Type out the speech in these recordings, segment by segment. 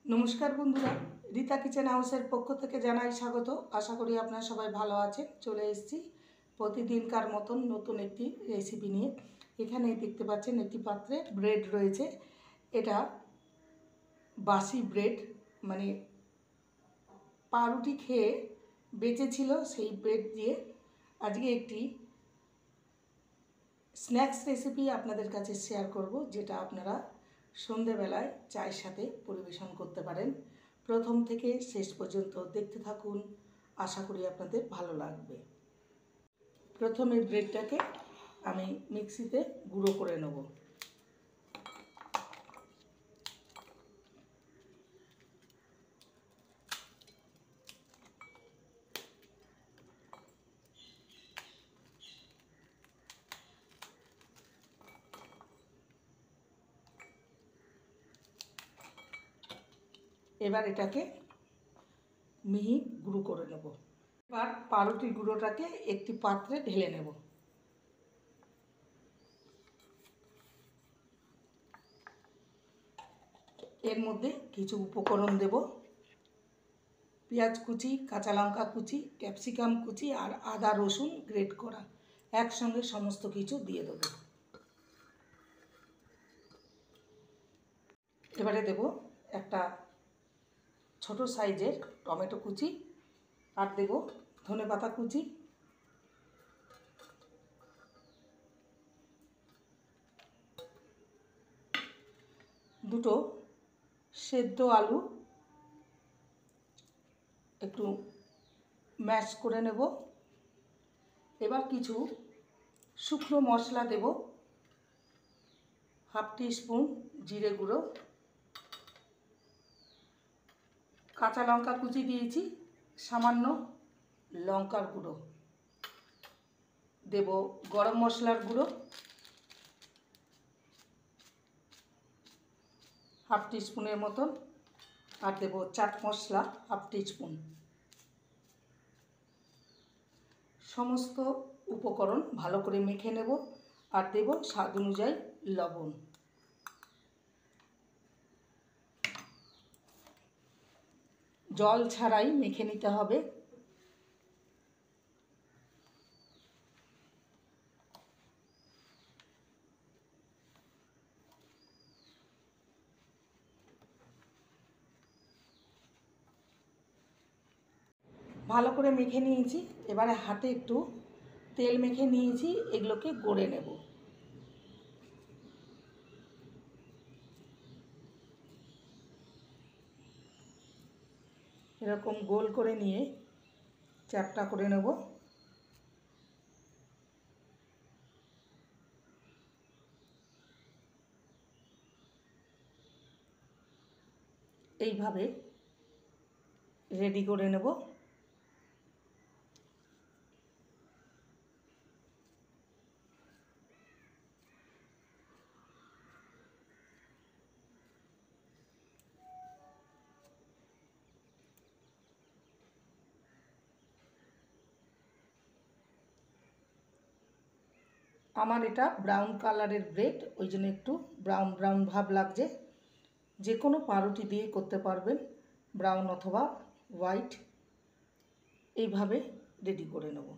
नमस्कार बंधुरा रीता किचेन हाउसের পক্ষ থেকে জানাই স্বাগত। আশা করি আপনারা সবাই ভালো আছেন। চলে এসেছি প্রতিদিনকার মতন নতুন একটি রেসিপি নিয়ে। এখানে দেখতে পাচ্ছেন একটি পাত্রে ব্রেড রয়েছে। এটা বাসি ব্রেড, মানে পাউরুটি খেয়ে বেঁচে ছিল সেই ব্রেড দিয়ে আজকে একটি স্ন্যাক্স রেসিপি আপনাদের কাছে শেয়ার করব, যেটা আপনারা সন্ধ্যেবেলায় চায়ের সাথে পরিবেশন করতে পারেন। প্রথম থেকে শেষ পর্যন্ত দেখতে থাকুন, আশা করি আপনাদের ভালো লাগবে। প্রথমে ব্রেডটাকে আমি মিক্সিতে গুঁড়ো করে নেব। এবার এটাকে মিহি গুঁড়ো করে নেব। এবার পাউরুটির গুঁড়োটাকে একটি পাত্রে ঢেলে নেব। এর মধ্যে কিছু উপকরণ দেব। পেঁয়াজ কুচি, কাঁচা লঙ্কা কুচি, ক্যাপসিকাম কুচি আর আদা রসুন গ্রেট করা একসঙ্গে সমস্ত কিছু দিয়ে দেব। এবারে দেব একটা ছোট সাইজের টমেটো কুচি আর দেব ধনেপাতা কুচি, দুটো সেদ্ধ আলু একটু ম্যাশ করে নেব। এবার কিছু শুকনো মশলা দেব। হাফ টিস্পুন জিরে গুঁড়ো, কাঁচা লঙ্কা কুচি দিয়েছি, সামান্য লঙ্কার গুঁড়ো দেব, গরম মশলার গুঁড়ো হাফ টিস্পুনের মতন, আর দেব চাট মশলা হাফ টিস্পুন। সমস্ত উপকরণ ভালো করে মেখে নেব আর দেব স্বাদ অনুযায়ী লবণ। জল ছাড়াই মেখে নিতে হবে। ভালো করে মেখে নিয়েছি। এবারে হাতে একটু তেল মেখে নিয়েছি, এগুলোকে গড়ে নেব। এরকম গোল করে নিয়ে চ্যাপ্টা করে নেব। এইভাবে রেডি করে নেব। আমার এটা ব্রাউন কালারের ব্রেড, ওই জন্য একটু ব্রাউন ব্রাউন ভাব লাগছে। যে কোনো পাউরুটি দিয়ে করতে পারবেন, ব্রাউন অথবা হোয়াইট। এইভাবে রেডি করে নেব।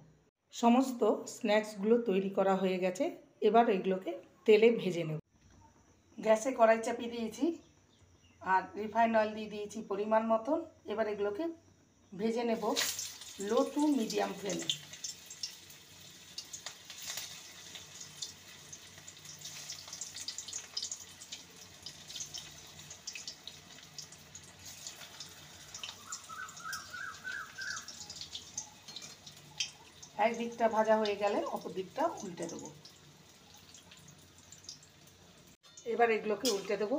সমস্ত স্ন্যাক্সগুলো তৈরি করা হয়ে গেছে। এবার এগুলোকে তেলে ভেজে নেব। গ্যাসে কড়াই চাপিয়ে দিয়েছি আর রিফাইন্ড অয়েল দিয়ে দিয়েছি পরিমাণ মতন। এবার এগুলোকে ভেজে নেব লো টু মিডিয়াম ফ্লেমে। এক দিকটা ভাজা হয়ে গেলে অপর দিকটা উল্টে দেবো। এবার এগুলোকে উল্টে দেবো।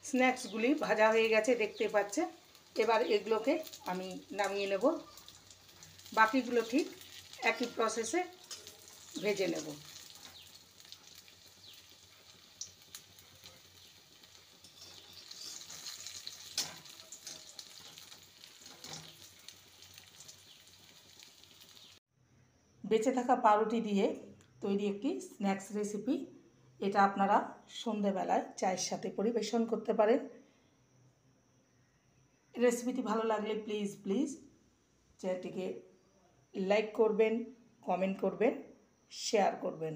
স্ন্যাক্সগুলি ভাজা হয়ে গেছে, দেখতে পাচ্ছেন। এবার এগুলোকে আমি নামিয়ে নেব। বাকিগুলো ঠিক একই প্রসেসে ভেজে নেব। বেঁচে থাকা পাউরুটি দিয়ে তৈরি একটি স্ন্যাক্স রেসিপি। এটা আপনারা সন্ধেবেলায় চায়ের সাথে পরিবেশন করতে পারেন। রেসিপিটি ভালো লাগলে প্লিজ চ্যানেলটিকে লাইক করবেন, কমেন্ট করবেন, শেয়ার করবেন।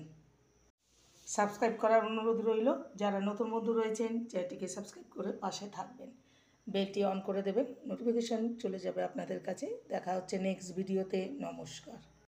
সাবস্ক্রাইব করার অনুরোধ রইল। যারা নতুন বন্ধু রয়েছেন চ্যানেলটিকে সাবস্ক্রাইব করে পাশে থাকবেন, বেলটি অন করে দেবেন, নোটিফিকেশান চলে যাবে আপনাদের কাছে। দেখা হচ্ছে নেক্সট ভিডিওতে। নমস্কার।